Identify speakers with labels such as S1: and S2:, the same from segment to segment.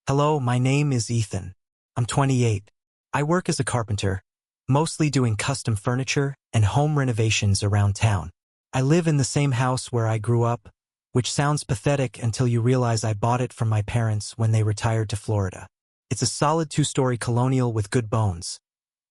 S1: Hello, my name is Ethan. I'm 28. I work as a carpenter, mostly doing custom furniture and home renovations around town. I live in the same house where I grew up, which sounds pathetic until you realize I bought it from my parents when they retired to Florida. It's a solid two-story colonial with good bones.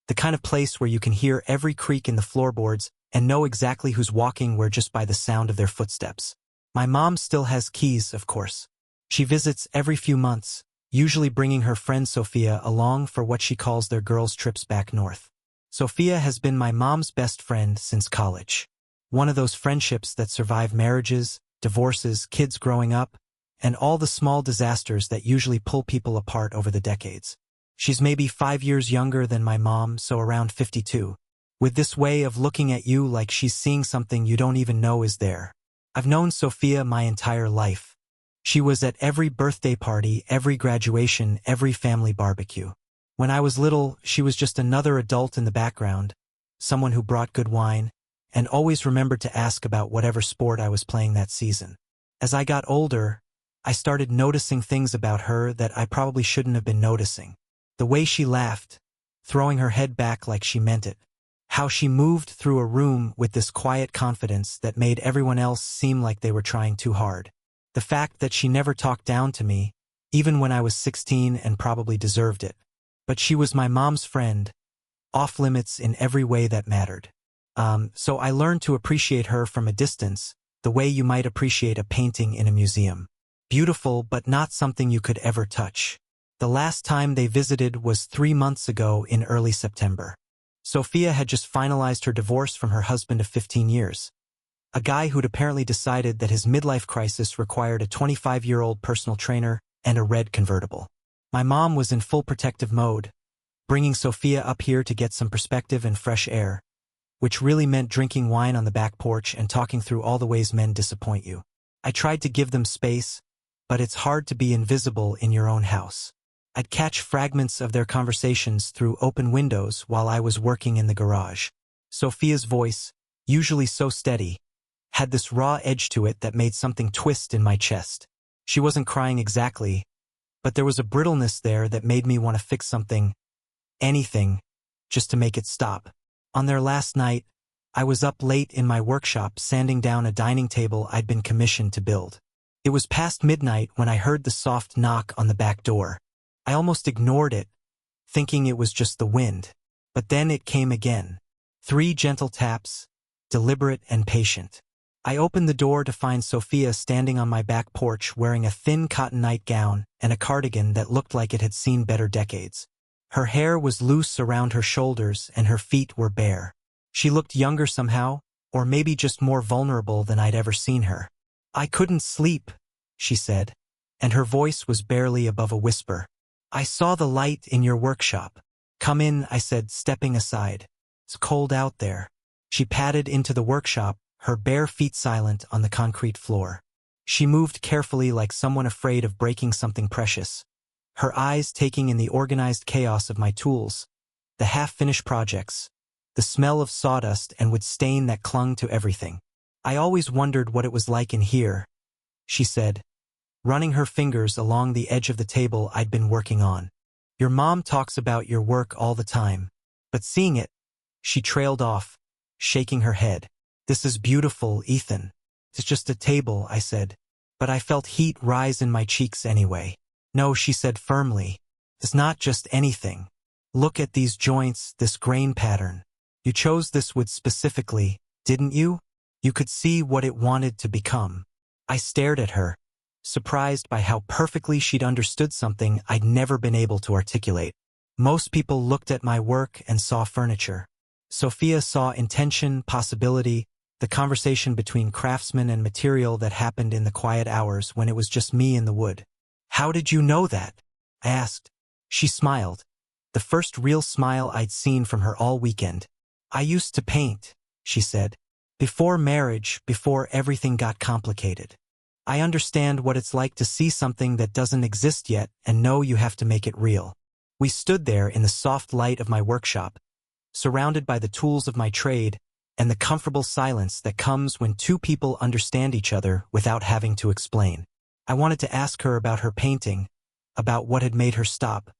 S1: The kind of place where you can hear every creak in the floorboards and know exactly who's walking where just by the sound of their footsteps. My mom still has keys, of course. She visits every few months, usually bringing her friend Sophia along for what she calls their girls' trips back north. Sophia has been my mom's best friend since college. One of those friendships that survive marriages, divorces, kids growing up, and all the small disasters that usually pull people apart over the decades. She's maybe 5 years younger than my mom, so around 52. With this way of looking at you like she's seeing something you don't even know is there. I've known Sophia my entire life. She was at every birthday party, every graduation, every family barbecue. When I was little, she was just another adult in the background, someone who brought good wine, and always remembered to ask about whatever sport I was playing that season. As I got older, I started noticing things about her that I probably shouldn't have been noticing. The way she laughed, throwing her head back like she meant it. How she moved through a room with this quiet confidence that made everyone else seem like they were trying too hard. The fact that she never talked down to me, even when I was 16 and probably deserved it. But she was my mom's friend, off limits in every way that mattered. So I learned to appreciate her from a distance, the way you might appreciate a painting in a museum. Beautiful, but not something you could ever touch. The last time they visited was 3 months ago in early September. Sophia had just finalized her divorce from her husband of 15 years. A guy who'd apparently decided that his midlife crisis required a 25-year-old personal trainer and a red convertible. My mom was in full protective mode, bringing Sophia up here to get some perspective and fresh air, which really meant drinking wine on the back porch and talking through all the ways men disappoint you. I tried to give them space, but it's hard to be invisible in your own house. I'd catch fragments of their conversations through open windows while I was working in the garage. Sophia's voice, usually so steady, had this raw edge to it that made something twist in my chest. She wasn't crying exactly, but there was a brittleness there that made me want to fix something, anything, just to make it stop. On their last night, I was up late in my workshop sanding down a dining table I'd been commissioned to build. It was past midnight when I heard the soft knock on the back door. I almost ignored it, thinking it was just the wind. But then it came again. 3 gentle taps, deliberate and patient. I opened the door to find Sophia standing on my back porch wearing a thin cotton nightgown and a cardigan that looked like it had seen better decades. Her hair was loose around her shoulders and her feet were bare. She looked younger somehow, or maybe just more vulnerable than I'd ever seen her. "I couldn't sleep," she said, and her voice was barely above a whisper. "I saw the light in your workshop." "Come in," I said, stepping aside. "It's cold out there." She padded into the workshop, her bare feet silent on the concrete floor. She moved carefully like someone afraid of breaking something precious, her eyes taking in the organized chaos of my tools, the half-finished projects, the smell of sawdust and wood stain that clung to everything. "I always wondered what it was like in here," she said, running her fingers along the edge of the table I'd been working on. "Your mom talks about your work all the time, but seeing it," she trailed off, shaking her head. "This is beautiful, Ethan." "It's just a table," I said, but I felt heat rise in my cheeks anyway. "No," she said firmly. "It's not just anything. Look at these joints, this grain pattern. You chose this wood specifically, didn't you? You could see what it wanted to become." I stared at her, surprised by how perfectly she'd understood something I'd never been able to articulate. Most people looked at my work and saw furniture. Sophia saw intention, possibility, the conversation between craftsman and material that happened in the quiet hours when it was just me and the wood. "How did you know that?" I asked. She smiled, the first real smile I'd seen from her all weekend. "I used to paint," she said. "Before marriage, before everything got complicated. I understand what it's like to see something that doesn't exist yet and know you have to make it real." We stood there in the soft light of my workshop, surrounded by the tools of my trade and the comfortable silence that comes when 2 people understand each other without having to explain. I wanted to ask her about her painting, about what had made her stop,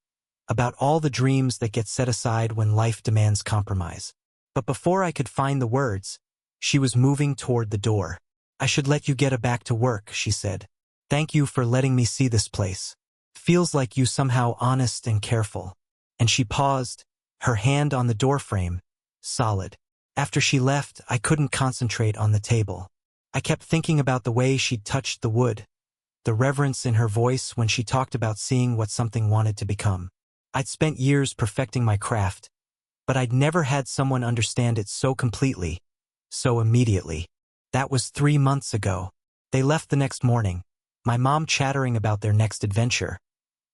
S1: about all the dreams that get set aside when life demands compromise. But before I could find the words, she was moving toward the door. "I should let you get back to work," she said. "Thank you for letting me see this place. Feels like you somehow honest and careful." And she paused, her hand on the doorframe, solid. After she left, I couldn't concentrate on the table. I kept thinking about the way she'd touched the wood, the reverence in her voice when she talked about seeing what something wanted to become. I'd spent years perfecting my craft, but I'd never had someone understand it so completely, so immediately. That was 3 months ago. They left the next morning, my mom chattering about their next adventure,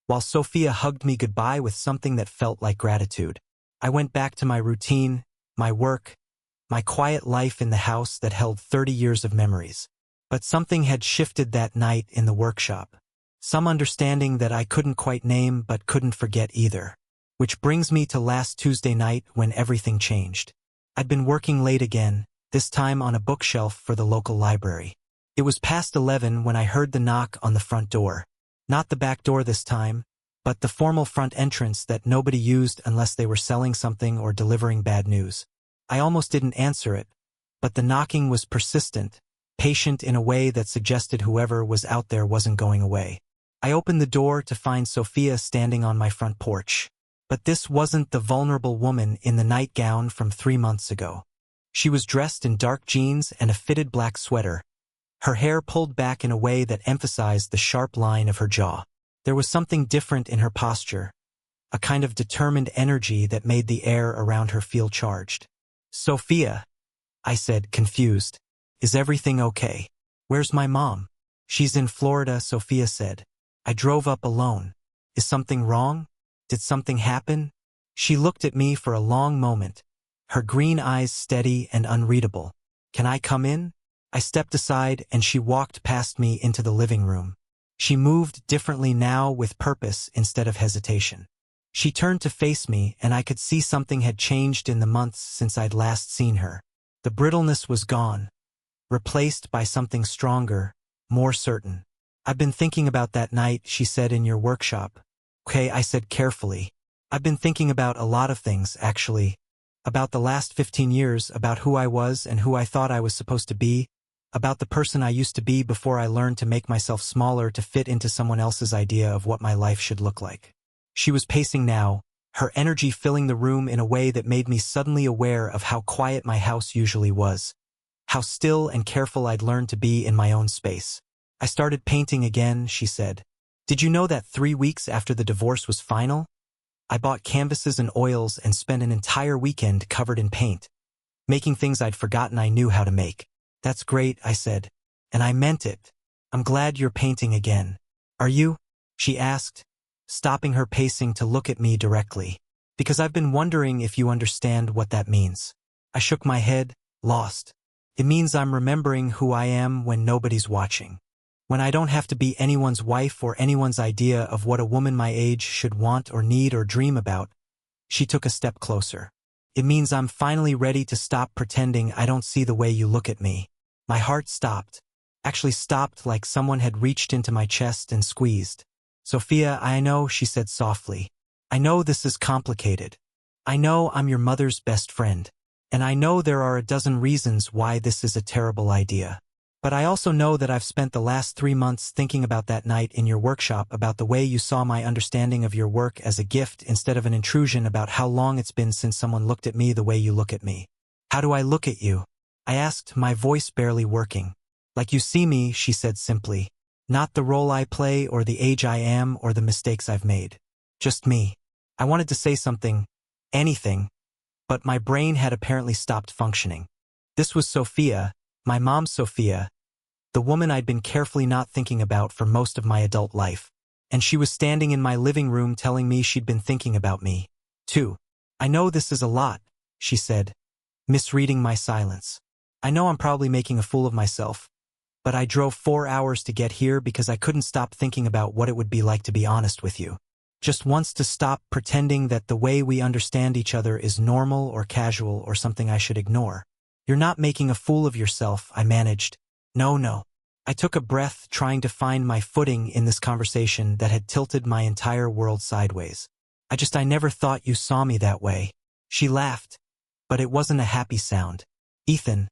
S1: while Sophia hugged me goodbye with something that felt like gratitude. I went back to my routine, my work, my quiet life in the house that held 30 years of memories. But something had shifted that night in the workshop. Some understanding that I couldn't quite name but couldn't forget either. Which brings me to last Tuesday night when everything changed. I'd been working late again, this time on a bookshelf for the local library. It was past 11 when I heard the knock on the front door. Not the back door this time, but the formal front entrance that nobody used unless they were selling something or delivering bad news. I almost didn't answer it, but the knocking was persistent, patient in a way that suggested whoever was out there wasn't going away. I opened the door to find Sophia standing on my front porch. But this wasn't the vulnerable woman in the nightgown from 3 months ago. She was dressed in dark jeans and a fitted black sweater, her hair pulled back in a way that emphasized the sharp line of her jaw. There was something different in her posture, a kind of determined energy that made the air around her feel charged. "Sophia," I said, confused. "Is everything okay? Where's my mom?" "She's in Florida," Sophia said. "I drove up alone. Is something wrong? Did something happen?" She looked at me for a long moment, her green eyes steady and unreadable. "Can I come in?" I stepped aside and she walked past me into the living room. She moved differently now, with purpose instead of hesitation. She turned to face me and I could see something had changed in the months since I'd last seen her. The brittleness was gone, replaced by something stronger, more certain. "I've been thinking about that night," she said, "in your workshop." "Okay," I said carefully. "I've been thinking about a lot of things, actually. About the last 15 years, about who I was and who I thought I was supposed to be, about the person I used to be before I learned to make myself smaller to fit into someone else's idea of what my life should look like." She was pacing now, her energy filling the room in a way that made me suddenly aware of how quiet my house usually was, how still and careful I'd learned to be in my own space. "I started painting again," she said. "Did you know that 3 weeks after the divorce was final? I bought canvases and oils and spent an entire weekend covered in paint, making things I'd forgotten I knew how to make." "That's great," I said. "And I meant it. I'm glad you're painting again." "Are you?" she asked, stopping her pacing to look at me directly. "Because I've been wondering if you understand what that means." I shook my head, lost. "It means I'm remembering who I am when nobody's watching. When I don't have to be anyone's wife or anyone's idea of what a woman my age should want or need or dream about." She took a step closer. "It means I'm finally ready to stop pretending I don't see the way you look at me." My heart stopped. Actually stopped, like someone had reached into my chest and squeezed. "Sophia, I know," she said softly. "I know this is complicated. I know I'm your mother's best friend. And I know there are a dozen reasons why this is a terrible idea. But I also know that I've spent the last 3 months thinking about that night in your workshop, about the way you saw my understanding of your work as a gift instead of an intrusion, about how long it's been since someone looked at me the way you look at me." "How do I look at you?" I asked, my voice barely working. "Like you see me," she said simply. "Not the role I play or the age I am or the mistakes I've made. Just me." I wanted to say something, anything, but my brain had apparently stopped functioning. This was Sophia, my mom Sophia, the woman I'd been carefully not thinking about for most of my adult life. And she was standing in my living room telling me she'd been thinking about me, too. "I know this is a lot," she said, misreading my silence. "I know I'm probably making a fool of myself, but I drove 4 hours to get here because I couldn't stop thinking about what it would be like to be honest with you. Just once to stop pretending that the way we understand each other is normal or casual or something I should ignore." "You're not making a fool of yourself," I managed. No. I took a breath, trying to find my footing in this conversation that had tilted my entire world sideways. I never thought you saw me that way. She laughed, but it wasn't a happy sound. Ethan,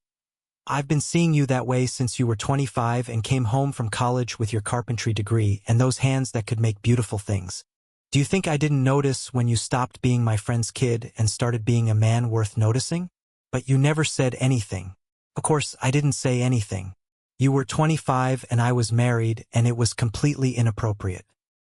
S1: I've been seeing you that way since you were 25 and came home from college with your carpentry degree and those hands that could make beautiful things. Do you think I didn't notice when you stopped being my friend's kid and started being a man worth noticing? But you never said anything. Of course, I didn't say anything. You were 25 and I was married, and it was completely inappropriate.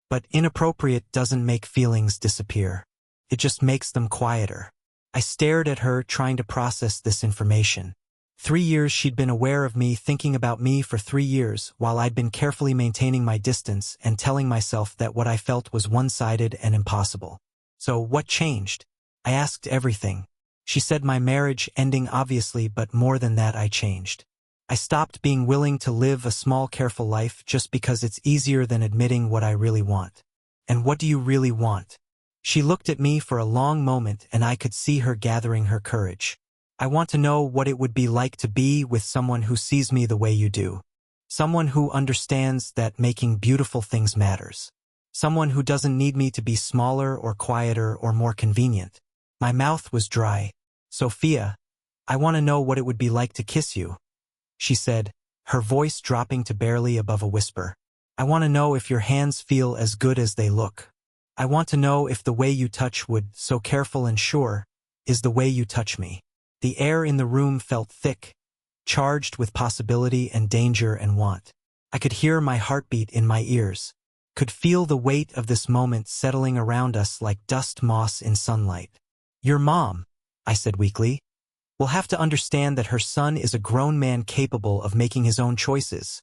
S1: But inappropriate doesn't make feelings disappear. It just makes them quieter. I stared at her, trying to process this information. 3 years she'd been aware of me, thinking about me for 3 years, while I'd been carefully maintaining my distance and telling myself that what I felt was one-sided and impossible. So what changed? I asked everything. She said my marriage ending, obviously, but more than that, I changed. I stopped being willing to live a small, careful life just because it's easier than admitting what I really want. And what do you really want? She looked at me for a long moment, and I could see her gathering her courage. I want to know what it would be like to be with someone who sees me the way you do. Someone who understands that making beautiful things matters. Someone who doesn't need me to be smaller or quieter or more convenient. My mouth was dry. Sophia, I want to know what it would be like to kiss you, she said, her voice dropping to barely above a whisper. I want to know if your hands feel as good as they look. I want to know if the way you touch would, so careful and sure, is the way you touch me. The air in the room felt thick, charged with possibility and danger and want. I could hear my heartbeat in my ears, could feel the weight of this moment settling around us like dust moss in sunlight. Your mom, I said weakly, will have to understand that her son is a grown man capable of making his own choices,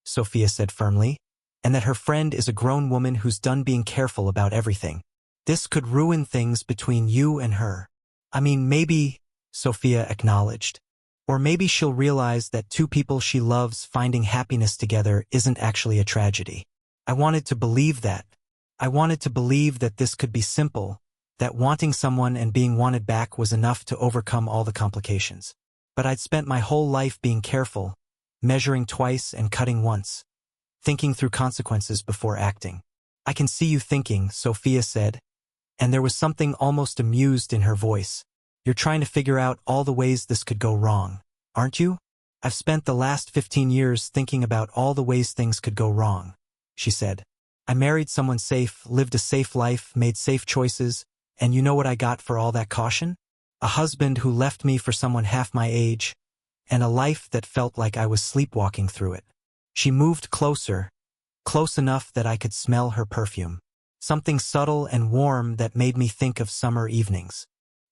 S1: Sophia said firmly, and that her friend is a grown woman who's done being careful about everything. This could ruin things between you and her. I mean, maybe, Sophia acknowledged. Or maybe she'll realize that two people she loves finding happiness together isn't actually a tragedy. I wanted to believe that. I wanted to believe that this could be simple, that wanting someone and being wanted back was enough to overcome all the complications. But I'd spent my whole life being careful, measuring twice and cutting once, thinking through consequences before acting. I can see you thinking, Sophia said, and there was something almost amused in her voice. You're trying to figure out all the ways this could go wrong, aren't you? I've spent the last 15 years thinking about all the ways things could go wrong, she said. I married someone safe, lived a safe life, made safe choices, and you know what I got for all that caution? A husband who left me for someone half my age, and a life that felt like I was sleepwalking through it. She moved closer, close enough that I could smell her perfume. Something subtle and warm that made me think of summer evenings.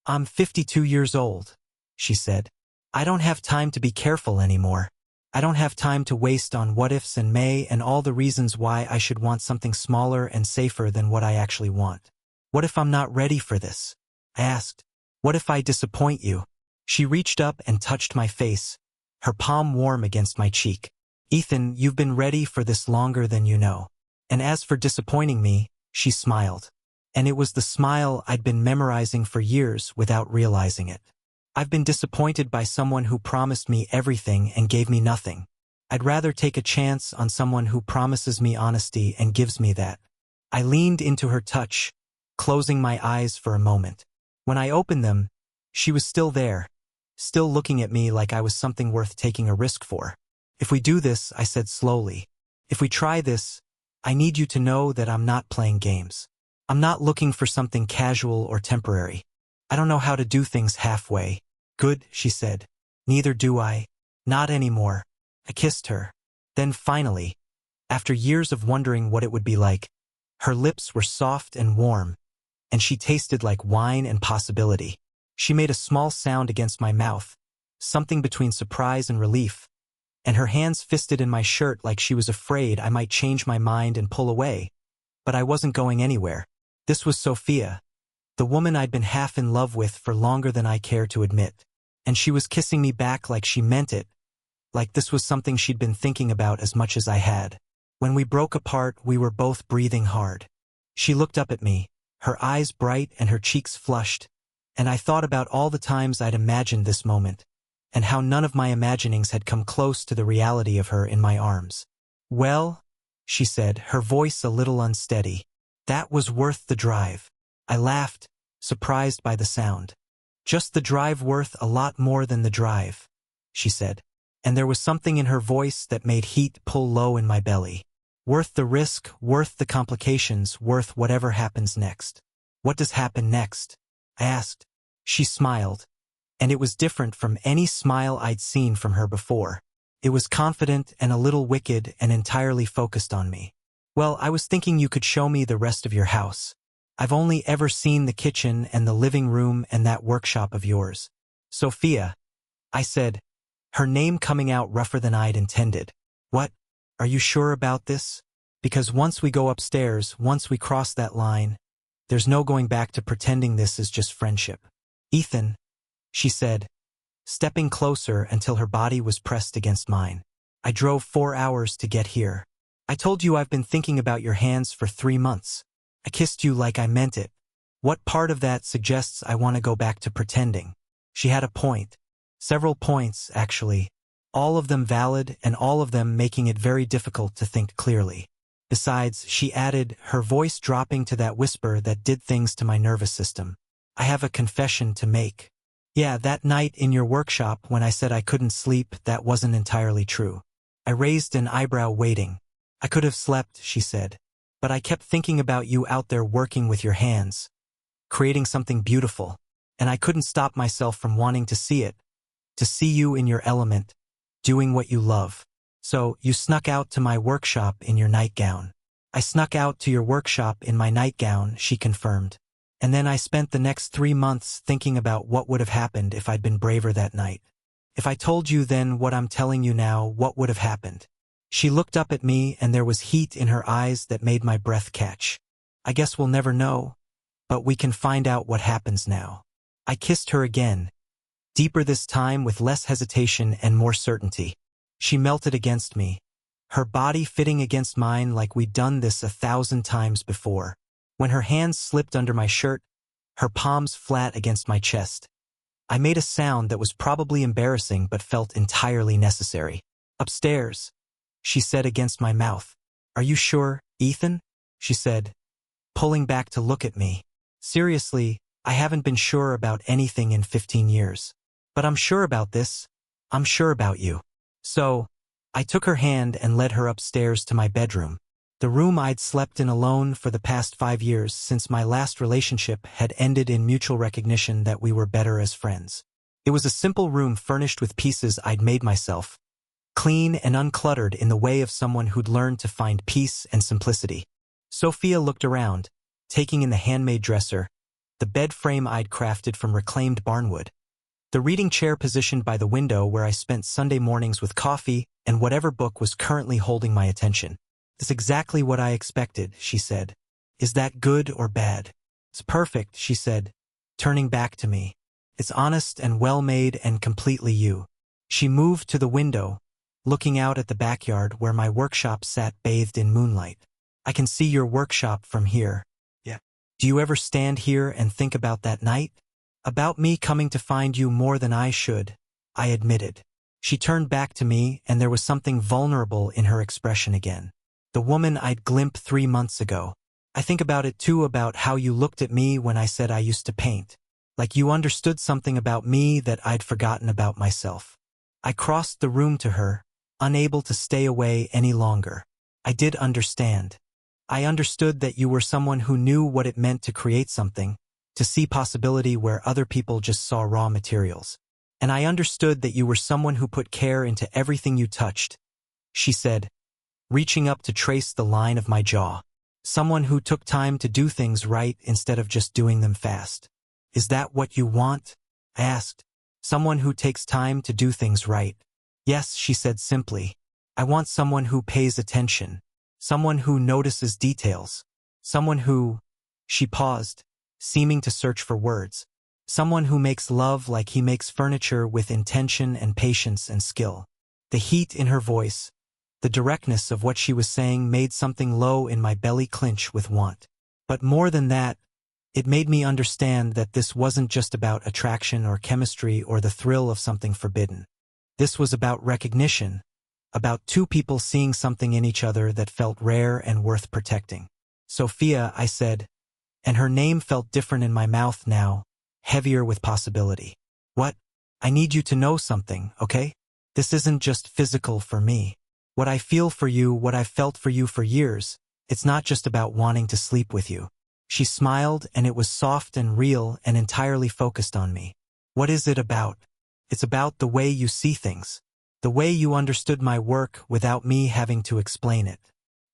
S1: I'm 52 years old, she said. I don't have time to be careful anymore. I don't have time to waste on what-ifs and may and all the reasons why I should want something smaller and safer than what I actually want. What if I'm not ready for this? I asked. What if I disappoint you? She reached up and touched my face, her palm warm against my cheek. Ethan, you've been ready for this longer than you know. And as for disappointing me, she smiled. And it was the smile I'd been memorizing for years without realizing it. I've been disappointed by someone who promised me everything and gave me nothing. I'd rather take a chance on someone who promises me honesty and gives me that. I leaned into her touch, closing my eyes for a moment. When I opened them, she was still there, still looking at me like I was something worth taking a risk for. If we do this, I said slowly, if we try this, I need you to know that I'm not playing games. I'm not looking for something casual or temporary. I don't know how to do things halfway. Good, she said. Neither do I. Not anymore. I kissed her. Then finally, after years of wondering what it would be like, her lips were soft and warm, and she tasted like wine and possibility. She made a small sound against my mouth, something between surprise and relief, and her hands fisted in my shirt like she was afraid I might change my mind and pull away. But I wasn't going anywhere. This was Sophia, the woman I'd been half in love with for longer than I care to admit. And she was kissing me back like she meant it, like this was something she'd been thinking about as much as I had. When we broke apart, we were both breathing hard. She looked up at me, her eyes bright and her cheeks flushed, and I thought about all the times I'd imagined this moment, and how none of my imaginings had come close to the reality of her in my arms. "Well," she said, her voice a little unsteady, "that was worth the drive." I laughed, surprised by the sound. "Just the drive worth a lot more than the drive," she said, and there was something in her voice that made heat pull low in my belly. "Worth the risk, worth the complications, worth whatever happens next." "What does happen next?" I asked. She smiled, and it was different from any smile I'd seen from her before. It was confident and a little wicked and entirely focused on me. "Well, I was thinking you could show me the rest of your house. I've only ever seen the kitchen and the living room and that workshop of yours." "Sophia," I said, her name coming out rougher than I'd intended. "What? Are you sure about this? Because once we go upstairs, once we cross that line, there's no going back to pretending this is just friendship." "Ethan," she said, stepping closer until her body was pressed against mine. "I drove 4 hours to get here. I told you I've been thinking about your hands for 3 months. I kissed you like I meant it. What part of that suggests I want to go back to pretending?" She had a point. Several points, actually. All of them valid and all of them making it very difficult to think clearly. Besides, she added, her voice dropping to that whisper that did things to my nervous system, "I have a confession to make. Yeah, that night in your workshop when I said I couldn't sleep, that wasn't entirely true." I raised an eyebrow, waiting. "I could have slept," she said, "but I kept thinking about you out there working with your hands, creating something beautiful, and I couldn't stop myself from wanting to see it, to see you in your element, doing what you love. So, you snuck out to my workshop in your nightgown." "I snuck out to your workshop in my nightgown," she confirmed. "And then I spent the next 3 months thinking about what would have happened if I'd been braver that night. If I told you then what I'm telling you now, what would have happened?" She looked up at me and there was heat in her eyes that made my breath catch. "I guess we'll never know, but we can find out what happens now." I kissed her again, deeper this time with less hesitation and more certainty. She melted against me, her body fitting against mine like we'd done this 1,000 times before. When her hands slipped under my shirt, her palms flat against my chest, I made a sound that was probably embarrassing but felt entirely necessary. "Upstairs," she said against my mouth. "Are you sure, Ethan?" she said, pulling back to look at me. "Seriously, I haven't been sure about anything in 15 years. But I'm sure about this. I'm sure about you." So, I took her hand and led her upstairs to my bedroom, the room I'd slept in alone for the past 5 years since my last relationship had ended in mutual recognition that we were better as friends. It was a simple room furnished with pieces I'd made myself, clean and uncluttered in the way of someone who'd learned to find peace and simplicity. Sophia looked around, taking in the handmade dresser, the bed frame I'd crafted from reclaimed barnwood, the reading chair positioned by the window where I spent Sunday mornings with coffee, and whatever book was currently holding my attention. "It's exactly what I expected," she said. "Is that good or bad?" "It's perfect," she said, turning back to me. "It's honest and well-made and completely you." She moved to the window, looking out at the backyard where my workshop sat bathed in moonlight. "I can see your workshop from here." "Yeah. Do you ever stand here and think about that night? About me coming to find you more than I should," I admitted. She turned back to me and there was something vulnerable in her expression again. "The woman I'd glimpsed 3 months ago. I think about it too, about how you looked at me when I said I used to paint. Like you understood something about me that I'd forgotten about myself." I crossed the room to her, unable to stay away any longer. "I did understand. I understood that you were someone who knew what it meant to create something, to see possibility where other people just saw raw materials. And I understood that you were someone who put care into everything you touched," she said, reaching up to trace the line of my jaw. "Someone who took time to do things right instead of just doing them fast." "Is that what you want?" I asked. "Someone who takes time to do things right." "Yes," she said simply. "I want someone who pays attention, someone who notices details, someone who—" She paused, seeming to search for words. "Someone who makes love like he makes furniture, with intention and patience and skill." The heat in her voice, the directness of what she was saying, made something low in my belly clinch with want. "But more than that, It made me understand that this wasn't just about attraction or chemistry or the thrill of something forbidden. This was about recognition, about two people seeing something in each other that felt rare and worth protecting. Sophia, I said, and her name felt different in my mouth now, heavier with possibility. What? I need you to know something, okay? This isn't just physical for me. What I feel for you, what I've felt for you for years, it's not just about wanting to sleep with you. She smiled, and it was soft and real and entirely focused on me. What is it about? It's about the way you see things. The way you understood my work without me having to explain it.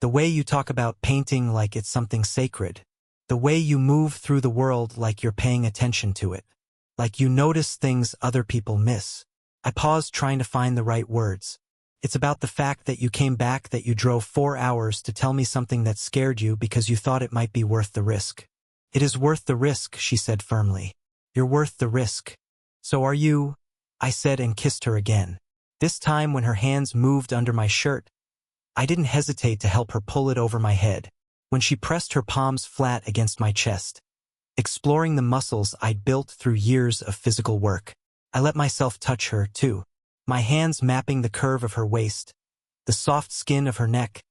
S1: The way you talk about painting like it's something sacred. The way you move through the world like you're paying attention to it. Like you notice things other people miss. I paused trying to find the right words. It's about the fact that you came back, that you drove 4 hours to tell me something that scared you because you thought it might be worth the risk. It is worth the risk, she said firmly. You're worth the risk. So are you? I said and kissed her again. This time when her hands moved under my shirt, I didn't hesitate to help her pull it over my head. When she pressed her palms flat against my chest, exploring the muscles I'd built through years of physical work, I let myself touch her, too. My hands mapping the curve of her waist, the soft skin of her neck,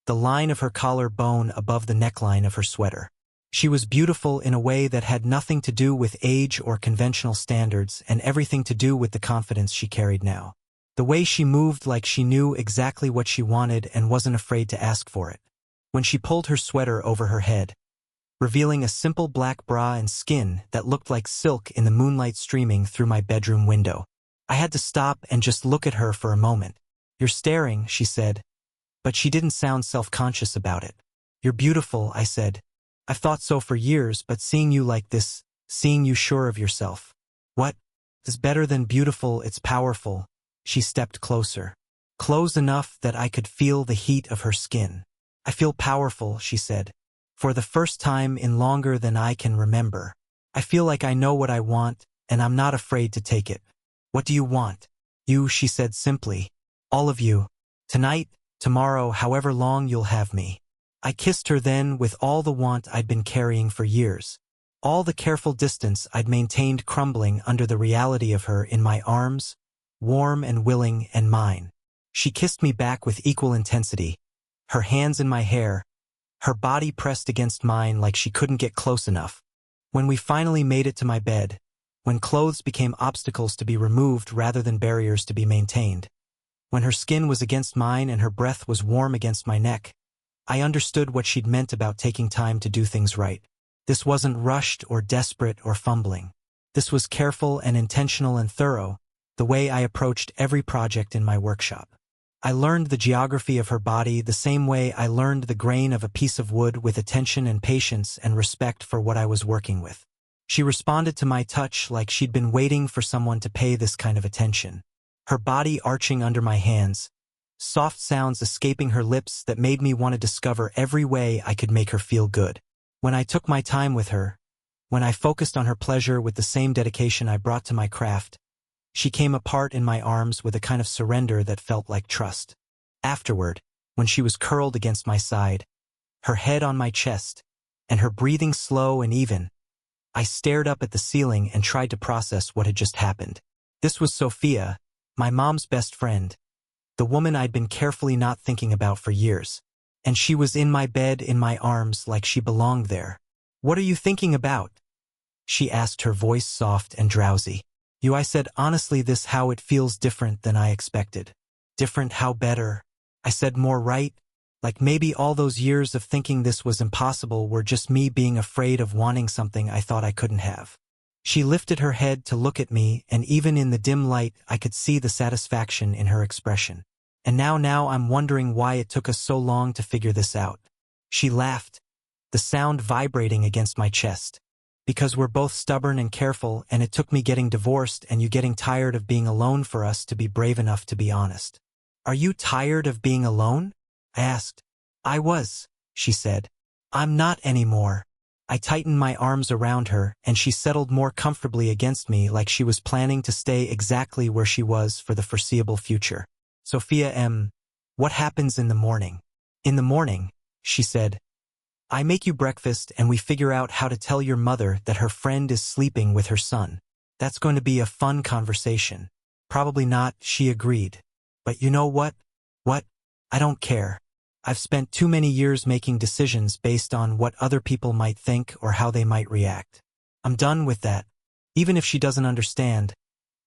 S1: the line of her collar bone above the neckline of her sweater. She was beautiful in a way that had nothing to do with age or conventional standards and everything to do with the confidence she carried now. The way she moved like she knew exactly what she wanted and wasn't afraid to ask for it. When she pulled her sweater over her head, revealing a simple black bra and skin that looked like silk in the moonlight streaming through my bedroom window, I had to stop and just look at her for a moment. You're staring, she said, but she didn't sound self-conscious about it. You're beautiful, I said. I've thought so for years, but seeing you like this, seeing you sure of yourself. What? It's better than beautiful, it's powerful. She stepped closer. Close enough that I could feel the heat of her skin. I feel powerful, she said. For the first time in longer than I can remember. I feel like I know what I want, and I'm not afraid to take it. What do you want? You, she said simply. All of you. Tonight, tomorrow, however long you'll have me. I kissed her then with all the want I'd been carrying for years. All the careful distance I'd maintained crumbling under the reality of her in my arms, warm and willing and mine. She kissed me back with equal intensity, her hands in my hair, her body pressed against mine like she couldn't get close enough. When we finally made it to my bed, when clothes became obstacles to be removed rather than barriers to be maintained, when her skin was against mine and her breath was warm against my neck, I understood what she'd meant about taking time to do things right. This wasn't rushed or desperate or fumbling. This was careful and intentional and thorough, the way I approached every project in my workshop. I learned the geography of her body the same way I learned the grain of a piece of wood, with attention and patience and respect for what I was working with. She responded to my touch like she'd been waiting for someone to pay this kind of attention. Her body arching under my hands, soft sounds escaping her lips that made me want to discover every way I could make her feel good. When I took my time with her, when I focused on her pleasure with the same dedication I brought to my craft, she came apart in my arms with a kind of surrender that felt like trust. Afterward, when she was curled against my side, her head on my chest, and her breathing slow and even, I stared up at the ceiling and tried to process what had just happened. This was Sophia, my mom's best friend, the woman I'd been carefully not thinking about for years. And she was in my bed, in my arms, like she belonged there. What are you thinking about? She asked, her voice soft and drowsy. You, I said, honestly, this how it feels different than I expected. Different, how better? I said, more right? Like maybe all those years of thinking this was impossible were just me being afraid of wanting something I thought I couldn't have. She lifted her head to look at me, and even in the dim light I could see the satisfaction in her expression. And now I'm wondering why it took us so long to figure this out. She laughed, the sound vibrating against my chest. Because we're both stubborn and careful, and it took me getting divorced and you getting tired of being alone for us to be brave enough to be honest. Are you tired of being alone? I asked. I was, she said. I'm not anymore. I tightened my arms around her, and she settled more comfortably against me like she was planning to stay exactly where she was for the foreseeable future. Sophia M. What happens in the morning? In the morning, she said, I make you breakfast and we figure out how to tell your mother that her friend is sleeping with her son. That's going to be a fun conversation. Probably not, she agreed. But you know what? What? I don't care. I've spent too many years making decisions based on what other people might think or how they might react. I'm done with that. Even if she doesn't understand.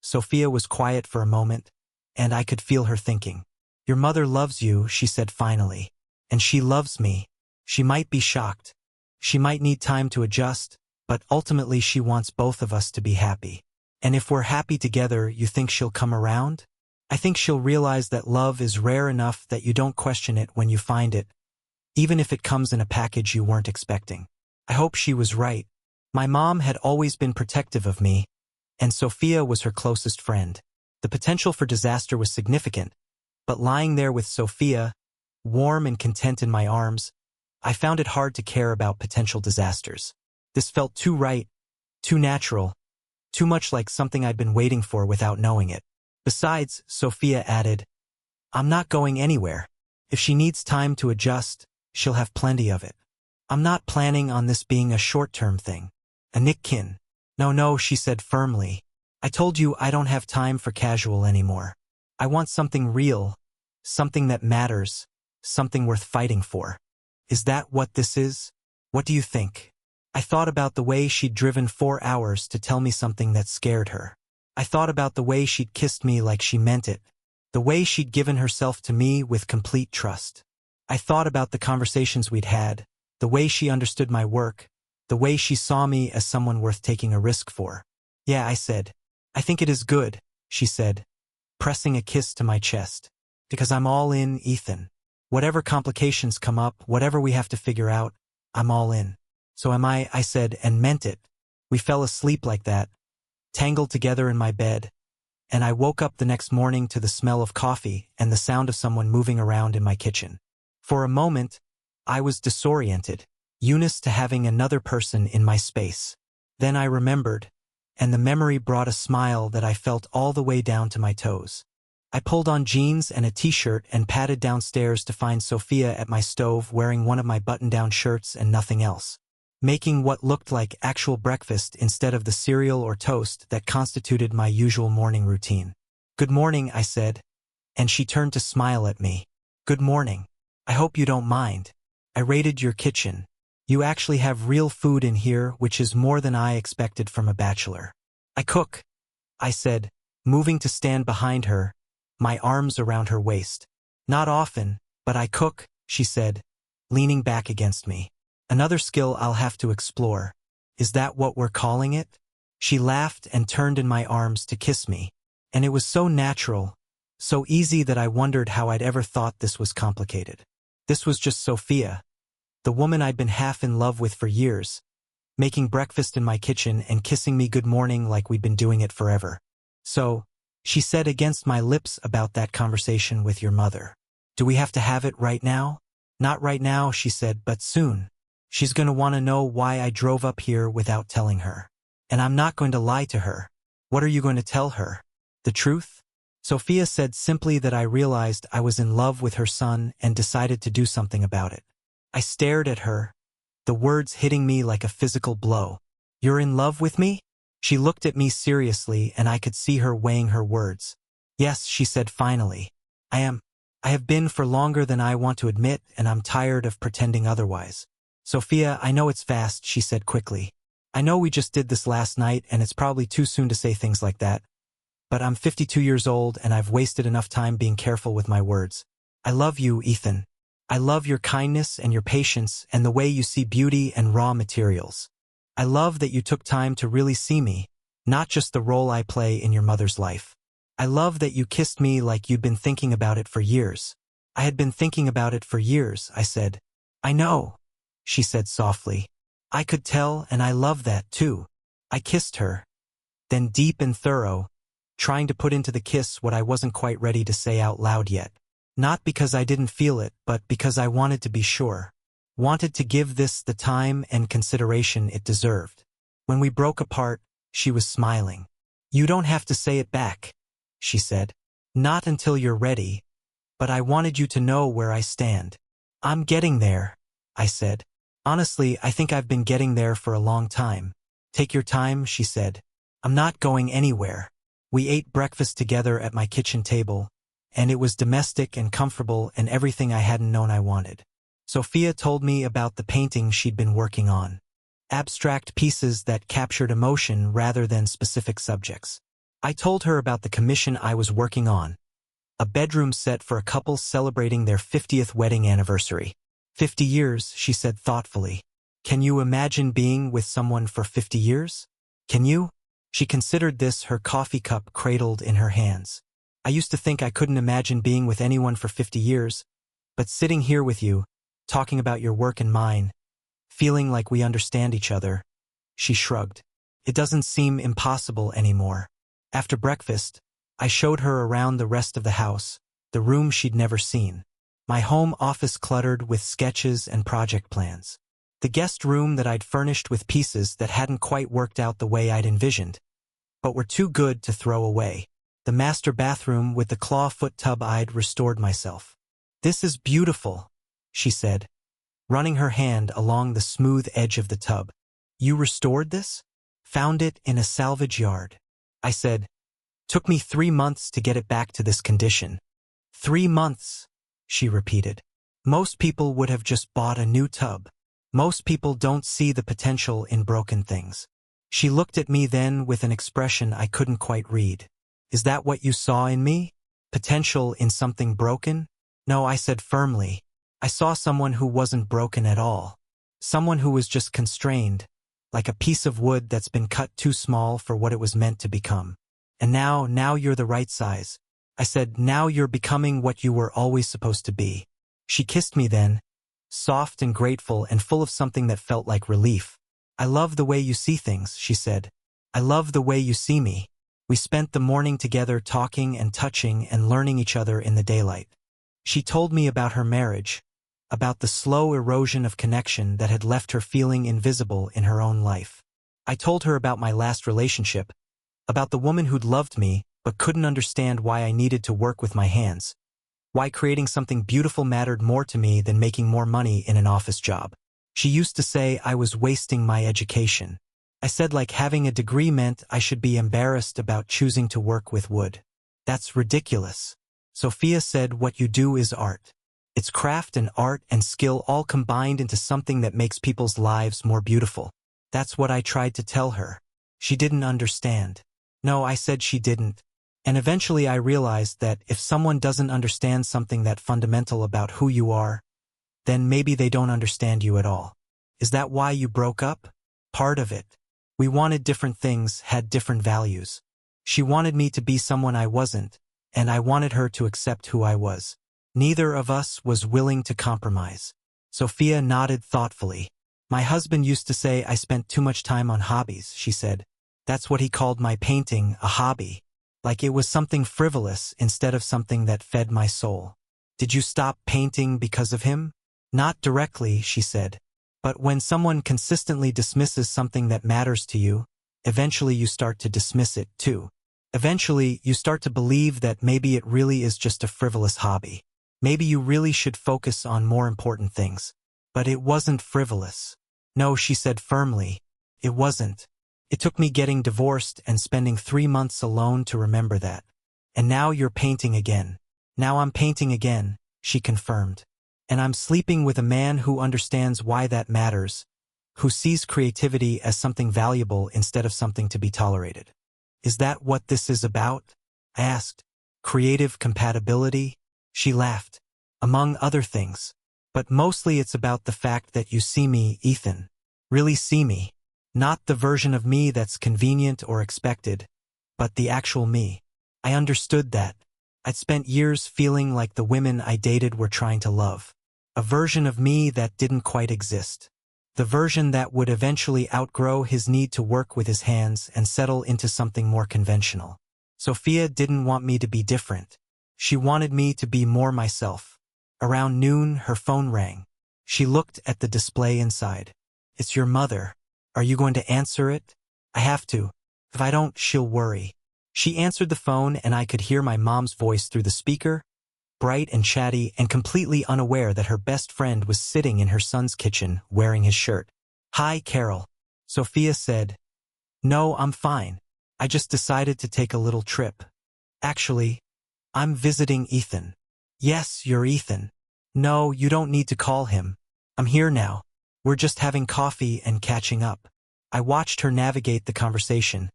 S1: Sophia was quiet for a moment, and I could feel her thinking. Your mother loves you, she said finally. And she loves me. She might be shocked. She might need time to adjust, but ultimately she wants both of us to be happy. And if we're happy together, you think she'll come around? I think she'll realize that love is rare enough that you don't question it when you find it, even if it comes in a package you weren't expecting. I hope she was right. My mom had always been protective of me, and Sophia was her closest friend. The potential for disaster was significant, but lying there with Sophia, warm and content in my arms, I found it hard to care about potential disasters. This felt too right, too natural, too much like something I'd been waiting for without knowing it. Besides, Sophia added, I'm not going anywhere. If she needs time to adjust, she'll have plenty of it. I'm not planning on this being a short-term thing. A nick-kin. No, she said firmly. I told you I don't have time for casual anymore. I want something real, something that matters, something worth fighting for. Is that what this is? What do you think? I thought about the way she'd driven 4 hours to tell me something that scared her. I thought about the way she'd kissed me like she meant it, the way she'd given herself to me with complete trust. I thought about the conversations we'd had, the way she understood my work, the way she saw me as someone worth taking a risk for. Yeah, I said. I think it is good, she said, pressing a kiss to my chest. Because I'm all in, Ethan. Whatever complications come up, whatever we have to figure out, I'm all in. So am I said, and meant it. We fell asleep like that, tangled together in my bed, and I woke up the next morning to the smell of coffee and the sound of someone moving around in my kitchen. For a moment, I was disoriented, used to having another person in my space. Then I remembered, and the memory brought a smile that I felt all the way down to my toes. I pulled on jeans and a t-shirt and padded downstairs to find Sophia at my stove wearing one of my button-down shirts and nothing else, making what looked like actual breakfast instead of the cereal or toast that constituted my usual morning routine. Good morning, I said, and she turned to smile at me. Good morning. I hope you don't mind. I raided your kitchen. You actually have real food in here, which is more than I expected from a bachelor. I cook, I said, moving to stand behind her, my arms around her waist. Not often, but I cook, she said, leaning back against me. Another skill I'll have to explore. Is that what we're calling it? She laughed and turned in my arms to kiss me. And it was so natural, so easy that I wondered how I'd ever thought this was complicated. This was just Sophia, the woman I'd been half in love with for years, making breakfast in my kitchen and kissing me good morning like we'd been doing it forever. So, she said against my lips about that conversation with your mother. Do we have to have it right now? Not right now, she said, but soon. She's going to want to know why I drove up here without telling her. And I'm not going to lie to her. What are you going to tell her? The truth? Sophia said simply that I realized I was in love with her son and decided to do something about it. I stared at her, the words hitting me like a physical blow. You're in love with me? She looked at me seriously and I could see her weighing her words. Yes, she said finally. I am. I have been for longer than I want to admit, and I'm tired of pretending otherwise. Sophia, I know it's fast, she said quickly. I know we just did this last night and it's probably too soon to say things like that. But I'm 52 years old and I've wasted enough time being careful with my words. I love you, Ethan. I love your kindness and your patience and the way you see beauty and raw materials. I love that you took time to really see me, not just the role I play in your mother's life. I love that you kissed me like you'd been thinking about it for years. I had been thinking about it for years, I said. I know, she said softly. I could tell, and I love that too. I kissed her, then deep and thorough, trying to put into the kiss what I wasn't quite ready to say out loud yet. Not because I didn't feel it, but because I wanted to be sure. Wanted to give this the time and consideration it deserved. When we broke apart, she was smiling. You don't have to say it back, she said. Not until you're ready, but I wanted you to know where I stand. I'm getting there, I said. Honestly, I think I've been getting there for a long time. Take your time, she said. I'm not going anywhere. We ate breakfast together at my kitchen table, and it was domestic and comfortable and everything I hadn't known I wanted. Sophia told me about the painting she'd been working on. Abstract pieces that captured emotion rather than specific subjects. I told her about the commission I was working on. A bedroom set for a couple celebrating their 50th wedding anniversary. 50 years, she said thoughtfully. Can you imagine being with someone for 50 years? Can you? She considered this, her coffee cup cradled in her hands. I used to think I couldn't imagine being with anyone for 50 years, but sitting here with you, talking about your work and mine, feeling like we understand each other, she shrugged. It doesn't seem impossible anymore. After breakfast, I showed her around the rest of the house, the room she'd never seen. My home office cluttered with sketches and project plans. The guest room that I'd furnished with pieces that hadn't quite worked out the way I'd envisioned, but were too good to throw away. The master bathroom with the clawfoot tub I'd restored myself. This is beautiful, she said, running her hand along the smooth edge of the tub. You restored this? Found it in a salvage yard. I said, took me 3 months to get it back to this condition. 3 months, she repeated. Most people would have just bought a new tub. Most people don't see the potential in broken things. She looked at me then with an expression I couldn't quite read. Is that what you saw in me? Potential in something broken? No, I said firmly. I saw someone who wasn't broken at all. Someone who was just constrained, like a piece of wood that's been cut too small for what it was meant to become. And now you're the right size. I said, now you're becoming what you were always supposed to be. She kissed me then, soft and grateful and full of something that felt like relief. I love the way you see things, she said. I love the way you see me. We spent the morning together talking and touching and learning each other in the daylight. She told me about her marriage, about the slow erosion of connection that had left her feeling invisible in her own life. I told her about my last relationship, about the woman who'd loved me but couldn't understand why I needed to work with my hands, why creating something beautiful mattered more to me than making more money in an office job. She used to say I was wasting my education. I said like having a degree meant I should be embarrassed about choosing to work with wood. That's ridiculous. Sophia said what you do is art. It's craft and art and skill all combined into something that makes people's lives more beautiful. That's what I tried to tell her. She didn't understand. No, I said she didn't. And eventually I realized that if someone doesn't understand something that fundamental about who you are, then maybe they don't understand you at all. Is that why you broke up? Part of it. We wanted different things, had different values. She wanted me to be someone I wasn't, and I wanted her to accept who I was. Neither of us was willing to compromise. Sophia nodded thoughtfully. My husband used to say I spent too much time on hobbies, she said. That's what he called my painting, a hobby. Like it was something frivolous instead of something that fed my soul. Did you stop painting because of him? Not directly, she said. But when someone consistently dismisses something that matters to you, eventually you start to dismiss it too. Eventually, you start to believe that maybe it really is just a frivolous hobby. Maybe you really should focus on more important things. But it wasn't frivolous. No, she said firmly. It wasn't. It took me getting divorced and spending 3 months alone to remember that. And now you're painting again. Now I'm painting again, she confirmed. And I'm sleeping with a man who understands why that matters, who sees creativity as something valuable instead of something to be tolerated. Is that what this is about? I asked. Creative compatibility? She laughed. Among other things. But mostly it's about the fact that you see me, Ethan. Really see me. Not the version of me that's convenient or expected, but the actual me. I understood that. I'd spent years feeling like the women I dated were trying to love. A version of me that didn't quite exist. The version that would eventually outgrow his need to work with his hands and settle into something more conventional. Sophia didn't want me to be different. She wanted me to be more myself. Around noon, her phone rang. She looked at the display inside. It's your mother. Are you going to answer it? I have to. If I don't, she'll worry. She answered the phone and I could hear my mom's voice through the speaker. bright and chatty and completely unaware that her best friend was sitting in her son's kitchen wearing his shirt. "Hi, Carol," Sophia said. "No, I'm fine. I just decided to take a little trip. Actually, I'm visiting Ethan." "Yes, you're Ethan." "No, you don't need to call him. I'm here now. We're just having coffee and catching up." I watched her navigate the conversation,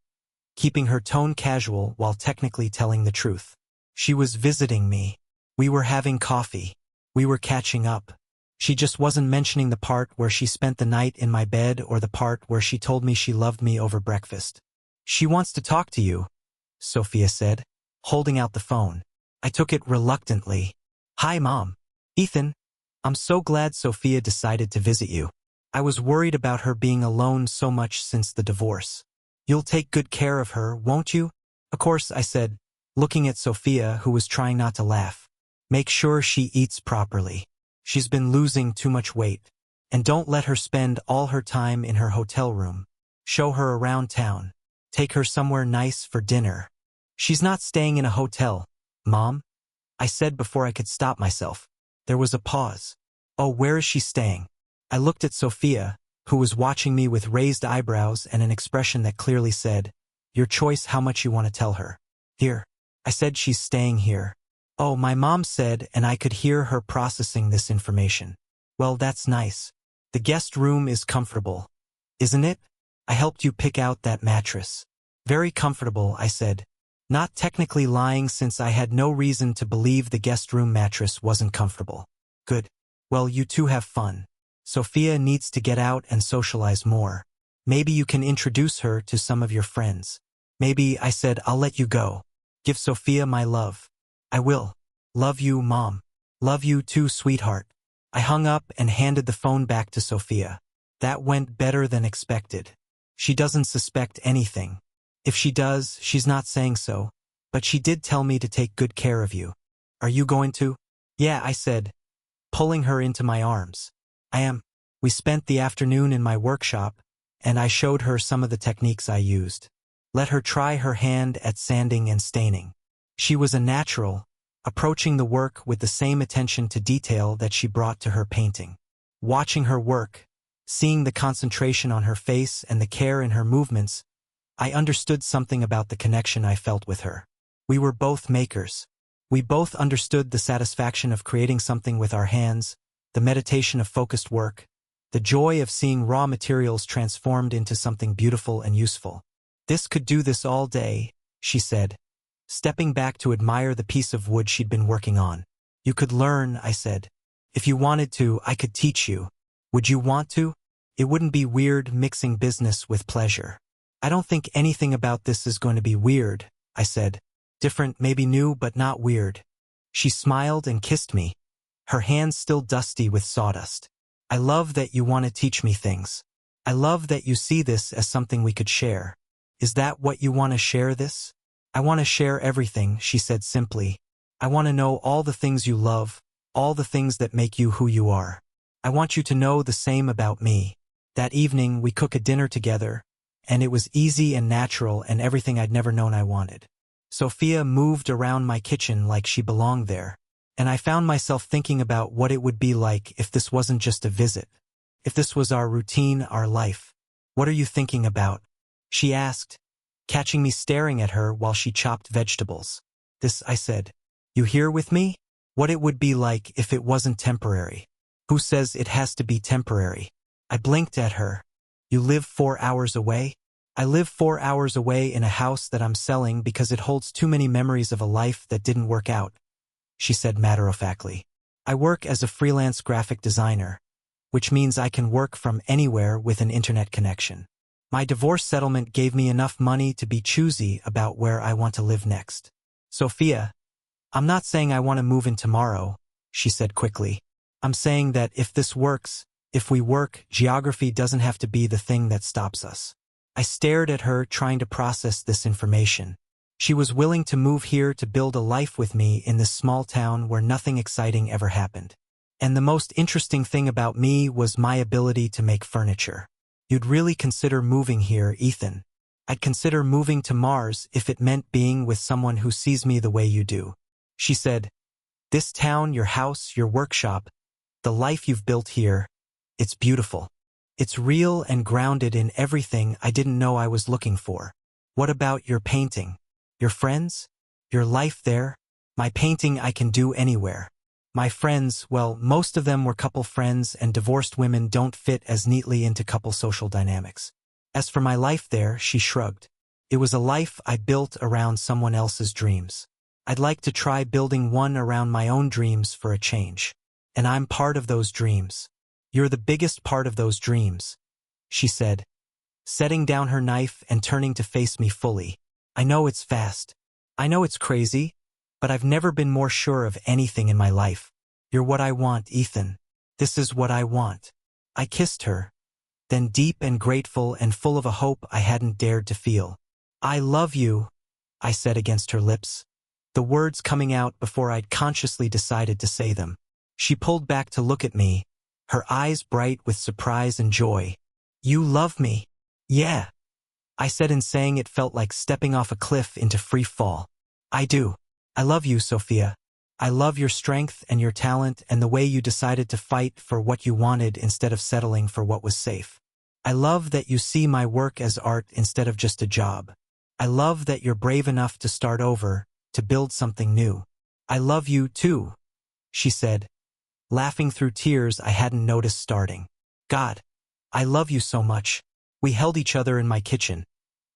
S1: keeping her tone casual while technically telling the truth. She was visiting me. We were having coffee. We were catching up. She just wasn't mentioning the part where she spent the night in my bed or the part where she told me she loved me over breakfast. "She wants to talk to you," Sophia said, holding out the phone. I took it reluctantly. "Hi, Mom." "Ethan, I'm so glad Sophia decided to visit you. I was worried about her being alone so much since the divorce. You'll take good care of her, won't you?" "Of course," I said, looking at Sophia, who was trying not to laugh. "Make sure she eats properly. She's been losing too much weight. And don't let her spend all her time in her hotel room. Show her around town. Take her somewhere nice for dinner." "She's not staying in a hotel, Mom," I said before I could stop myself. There was a pause. "Oh, where is she staying?" I looked at Sophia, who was watching me with raised eyebrows and an expression that clearly said, "Your choice how much you want to tell her." "Here." I said, "She's staying here." "Oh, my mom said," and I could hear her processing this information. "Well, that's nice. The guest room is comfortable, isn't it? I helped you pick out that mattress." "Very comfortable," I said, not technically lying since I had no reason to believe the guest room mattress wasn't comfortable. "Good. Well, you two have fun. Sophia needs to get out and socialize more. Maybe you can introduce her to some of your friends." "Maybe," I said, "I'll let you go. Give Sophia my love." "I will. Love you, Mom." "Love you too, sweetheart." I hung up and handed the phone back to Sophia. That went better than expected. She doesn't suspect anything. If she does, she's not saying so, but she did tell me to take good care of you. "Are you going to?" "Yeah," I said, pulling her into my arms. "I am." We spent the afternoon in my workshop, and I showed her some of the techniques I used. Let her try her hand at sanding and staining. She was a natural, approaching the work with the same attention to detail that she brought to her painting. Watching her work, seeing the concentration on her face and the care in her movements, I understood something about the connection I felt with her. We were both makers. We both understood the satisfaction of creating something with our hands, the meditation of focused work, the joy of seeing raw materials transformed into something beautiful and useful. "This could do this all day," she said, stepping back to admire the piece of wood she'd been working on. "You could learn," I said. "If you wanted to, I could teach you. Would you want to? It wouldn't be weird mixing business with pleasure." "I don't think anything about this is going to be weird," I said. "Different, maybe new, but not weird." She smiled and kissed me, her hands still dusty with sawdust. "I love that you want to teach me things. I love that you see this as something we could share. Is that what you want to share this?" "I want to share everything," she said simply. "I want to know all the things you love, all the things that make you who you are. I want you to know the same about me." That evening, we cook a dinner together, and it was easy and natural and everything I'd never known I wanted. Sophia moved around my kitchen like she belonged there, and I found myself thinking about what it would be like if this wasn't just a visit, if this was our routine, our life. "What are you thinking about?" she asked, catching me staring at her while she chopped vegetables. "This," I said. "You here with me? What it would be like if it wasn't temporary." "Who says it has to be temporary?" I blinked at her. "You live 4 hours away?" "I live 4 hours away in a house that I'm selling because it holds too many memories of a life that didn't work out," she said matter-of-factly. "I work as a freelance graphic designer, which means I can work from anywhere with an internet connection. My divorce settlement gave me enough money to be choosy about where I want to live next." "Sophia, I'm not saying I want to move in tomorrow," she said quickly. "I'm saying that if this works, if we work, geography doesn't have to be the thing that stops us." I stared at her, trying to process this information. She was willing to move here to build a life with me in this small town where nothing exciting ever happened. And the most interesting thing about me was my ability to make furniture. "You'd really consider moving here, Ethan?" "I'd consider moving to Mars if it meant being with someone who sees me the way you do," she said. This town, your house, your workshop, the life you've built here, it's beautiful. It's real and grounded in everything I didn't know I was looking for. What about your painting? Your friends? Your life there? My painting I can do anywhere. My friends, well, most of them were couple friends, and divorced women don't fit as neatly into couple social dynamics. As for my life there, she shrugged. It was a life I built around someone else's dreams. I'd like to try building one around my own dreams for a change. And I'm part of those dreams. You're the biggest part of those dreams, she said, setting down her knife and turning to face me fully. I know it's fast. I know it's crazy, but I've never been more sure of anything in my life. You're what I want, Ethan. This is what I want. I kissed her, then deep and grateful and full of a hope I hadn't dared to feel. I love you, I said against her lips, the words coming out before I'd consciously decided to say them. She pulled back to look at me, her eyes bright with surprise and joy. You love me? Yeah, I said, in saying it felt like stepping off a cliff into free fall. I do. I love you, Sophia. I love your strength and your talent and the way you decided to fight for what you wanted instead of settling for what was safe. I love that you see my work as art instead of just a job. I love that you're brave enough to start over, to build something new. I love you too, she said, laughing through tears I hadn't noticed starting. God, I love you so much. We held each other in my kitchen,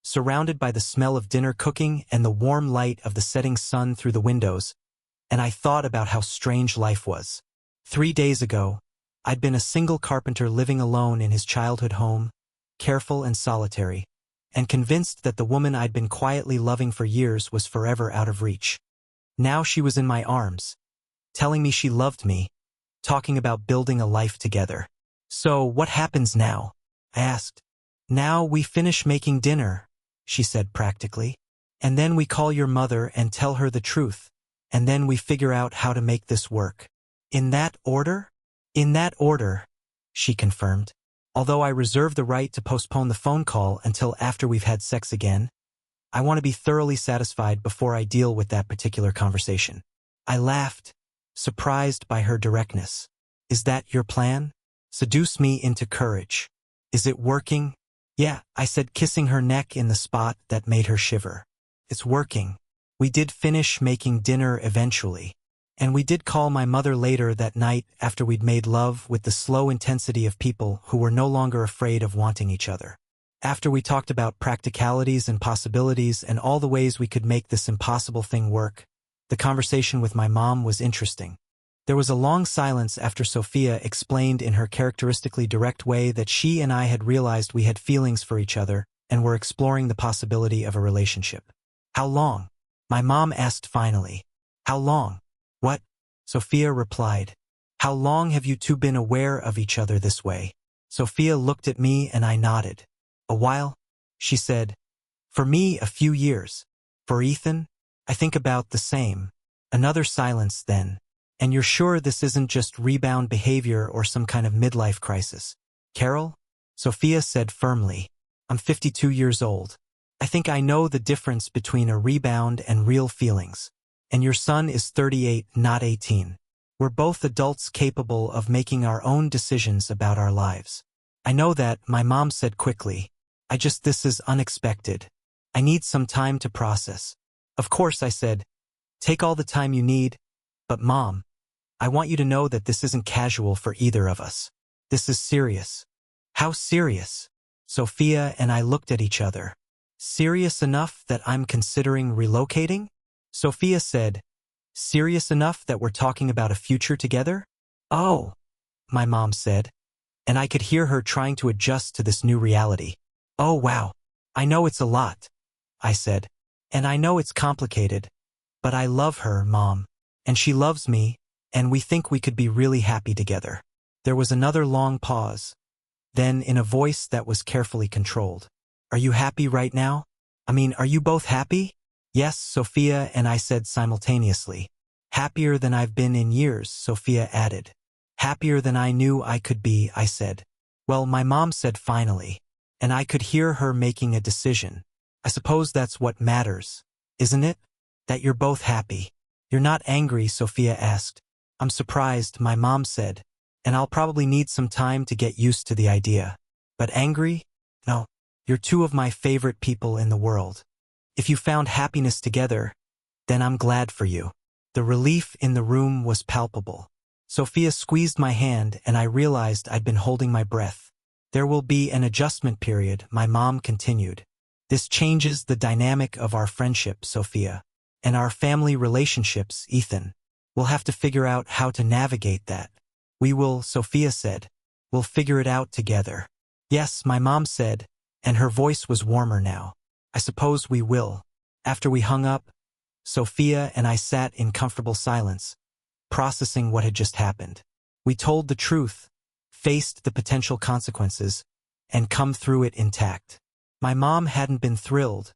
S1: surrounded by the smell of dinner cooking and the warm light of the setting sun through the windows, and I thought about how strange life was. 3 days ago, I'd been a single carpenter living alone in his childhood home, careful and solitary, and convinced that the woman I'd been quietly loving for years was forever out of reach. Now she was in my arms, telling me she loved me, talking about building a life together. So what happens now? I asked. Now we finish making dinner, she said practically. And then we call your mother and tell her the truth. And then we figure out how to make this work. In that order? In that order, she confirmed. Although I reserve the right to postpone the phone call until after we've had sex again, I want to be thoroughly satisfied before I deal with that particular conversation. I laughed, surprised by her directness. Is that your plan? Seduce me into courage. Is it working? Yeah, I said, kissing her neck in the spot that made her shiver. It's working. We did finish making dinner eventually. And we did call my mother later that night after we'd made love with the slow intensity of people who were no longer afraid of wanting each other. After we talked about practicalities and possibilities and all the ways we could make this impossible thing work, the conversation with my mom was interesting. There was a long silence after Sophia explained in her characteristically direct way that she and I had realized we had feelings for each other and were exploring the possibility of a relationship. How long? My mom asked finally. How long? What? Sophia replied. How long have you two been aware of each other this way? Sophia looked at me and I nodded. A while, she said. For me, a few years. For Ethan, I think about the same. Another silence then. And you're sure this isn't just rebound behavior or some kind of midlife crisis? Carol? Sophia said firmly. I'm 52 years old. I think I know the difference between a rebound and real feelings. And your son is 38, not 18. We're both adults capable of making our own decisions about our lives. I know that, my mom said quickly. This is unexpected. I need some time to process. Of course, I said. Take all the time you need. But Mom, I want you to know that this isn't casual for either of us. This is serious. How serious? Sophia and I looked at each other. Serious enough that I'm considering relocating? Sophia said, serious enough that we're talking about a future together? Oh, my mom said, and I could hear her trying to adjust to this new reality. Oh wow, I know it's a lot, I said, and I know it's complicated, but I love her, Mom, and she loves me, and we think we could be really happy together. There was another long pause. Then, in a voice that was carefully controlled, are you happy right now? Are you both happy? Yes, Sophia and I said simultaneously. Happier than I've been in years, Sophia added. Happier than I knew I could be, I said. Well, my mom said finally, and I could hear her making a decision. I suppose that's what matters, isn't it? That you're both happy. "You're not angry?" Sophia asked. "I'm surprised," my mom said, "and I'll probably need some time to get used to the idea. But angry? No. You're two of my favorite people in the world. If you found happiness together, then I'm glad for you." The relief in the room was palpable. Sophia squeezed my hand and I realized I'd been holding my breath. "There will be an adjustment period," my mom continued. "This changes the dynamic of our friendship, Sophia. And our family relationships, Ethan. We'll have to figure out how to navigate that." "We will," Sophia said. "We'll figure it out together." "Yes," my mom said, and her voice was warmer now. "I suppose we will." After we hung up, Sophia and I sat in comfortable silence, processing what had just happened. We told the truth, faced the potential consequences, and come through it intact. My mom hadn't been thrilled,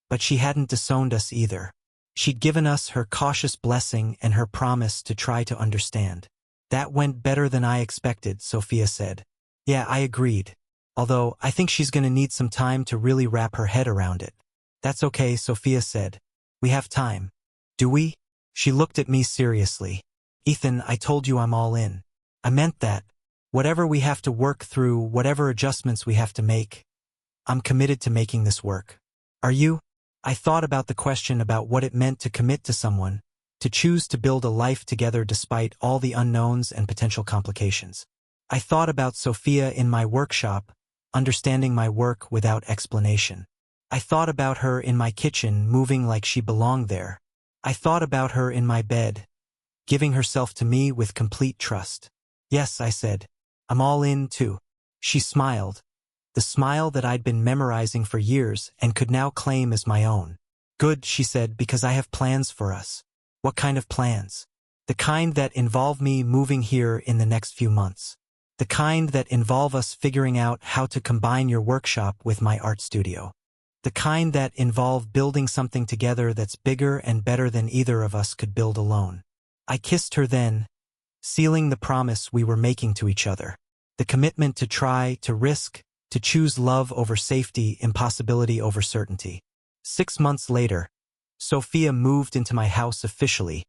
S1: but she hadn't disowned us either. She'd given us her cautious blessing and her promise to try to understand. "That went better than I expected," Sophia said. "Yeah, I agreed. Although I think she's going to need some time to really wrap her head around it." "That's okay," Sophia said. "We have time." "Do we?" She looked at me seriously. "Ethan, I told you I'm all in. I meant that. Whatever we have to work through, whatever adjustments we have to make, I'm committed to making this work. Are you?" I thought about the question about what it meant to commit to someone, to choose to build a life together despite all the unknowns and potential complications. I thought about Sophia in my workshop, understanding my work without explanation. I thought about her in my kitchen, moving like she belonged there. I thought about her in my bed, giving herself to me with complete trust. "Yes," I said. "I'm all in, too." She smiled, the smile that I'd been memorizing for years and could now claim as my own. "Good," she said, "because I have plans for us." "What kind of plans?" "The kind that involve me moving here in the next few months. The kind that involve us figuring out how to combine your workshop with my art studio. The kind that involve building something together that's bigger and better than either of us could build alone." I kissed her then, sealing the promise we were making to each other. The commitment to try, to risk, to choose love over safety, impossibility over certainty. 6 months later, Sophia moved into my house officially,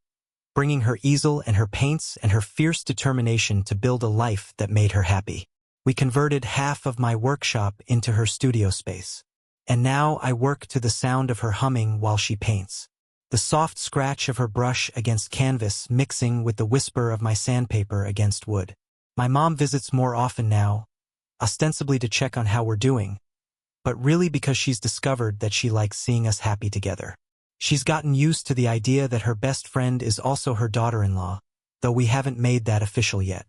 S1: bringing her easel and her paints and her fierce determination to build a life that made her happy. We converted half of my workshop into her studio space. And now I work to the sound of her humming while she paints. The soft scratch of her brush against canvas mixing with the whisper of my sandpaper against wood. My mom visits more often now, ostensibly to check on how we're doing, but really because she's discovered that she likes seeing us happy together. She's gotten used to the idea that her best friend is also her daughter-in-law, though we haven't made that official yet.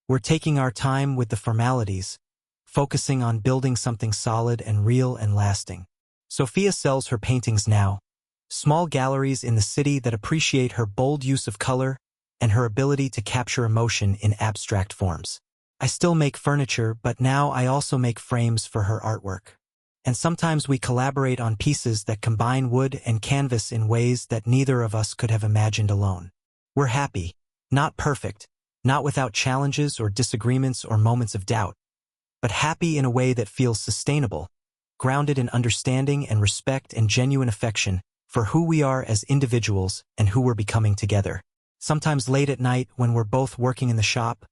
S1: We're taking our time with the formalities, focusing on building something solid and real and lasting. Sophia sells her paintings now, small galleries in the city that appreciate her bold use of color and her ability to capture emotion in abstract forms. I still make furniture, but now I also make frames for her artwork. And sometimes we collaborate on pieces that combine wood and canvas in ways that neither of us could have imagined alone. We're happy, not perfect, not without challenges or disagreements or moments of doubt, but happy in a way that feels sustainable, grounded in understanding and respect and genuine affection for who we are as individuals and who we're becoming together. Sometimes late at night when we're both working in the shop,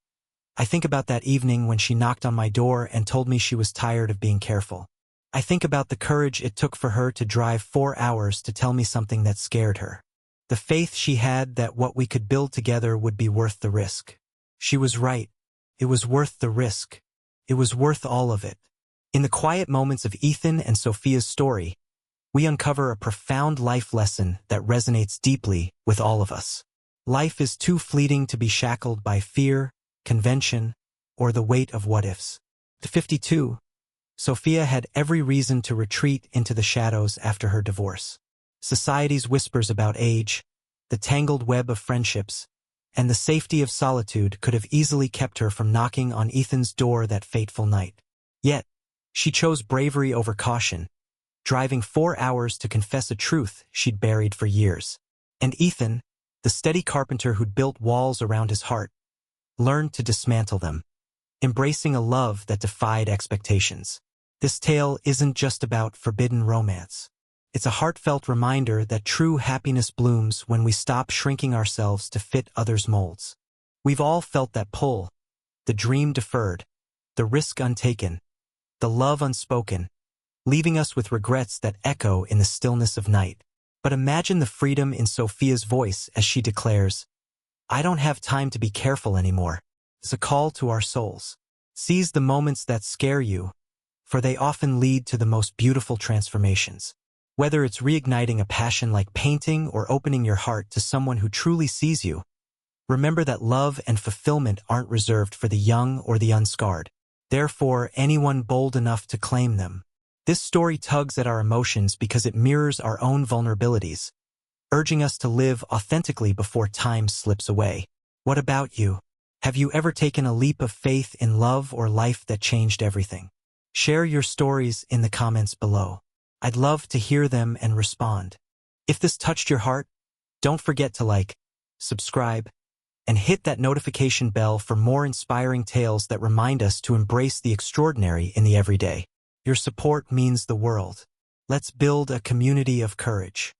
S1: I think about that evening when she knocked on my door and told me she was tired of being careful. I think about the courage it took for her to drive 4 hours to tell me something that scared her. The faith she had that what we could build together would be worth the risk. She was right. It was worth the risk. It was worth all of it. In the quiet moments of Ethan and Sophia's story, we uncover a profound life lesson that resonates deeply with all of us. Life is too fleeting to be shackled by fear, convention, or the weight of what-ifs. At 52, Sophia had every reason to retreat into the shadows after her divorce. Society's whispers about age, the tangled web of friendships, and the safety of solitude could have easily kept her from knocking on Ethan's door that fateful night. Yet, she chose bravery over caution, driving 4 hours to confess a truth she'd buried for years. And Ethan, the steady carpenter who'd built walls around his heart, learned to dismantle them, embracing a love that defied expectations. This tale isn't just about forbidden romance. It's a heartfelt reminder that true happiness blooms when we stop shrinking ourselves to fit others' molds. We've all felt that pull, the dream deferred, the risk untaken, the love unspoken, leaving us with regrets that echo in the stillness of night. But imagine the freedom in Sophia's voice as she declares, "I don't have time to be careful anymore." It's a call to our souls. Seize the moments that scare you, for they often lead to the most beautiful transformations. Whether it's reigniting a passion like painting or opening your heart to someone who truly sees you, remember that love and fulfillment aren't reserved for the young or the unscarred. Therefore, anyone bold enough to claim them. This story tugs at our emotions because it mirrors our own vulnerabilities, urging us to live authentically before time slips away. What about you? Have you ever taken a leap of faith in love or life that changed everything? Share your stories in the comments below. I'd love to hear them and respond. If this touched your heart, don't forget to like, subscribe, and hit that notification bell for more inspiring tales that remind us to embrace the extraordinary in the everyday. Your support means the world. Let's build a community of courage.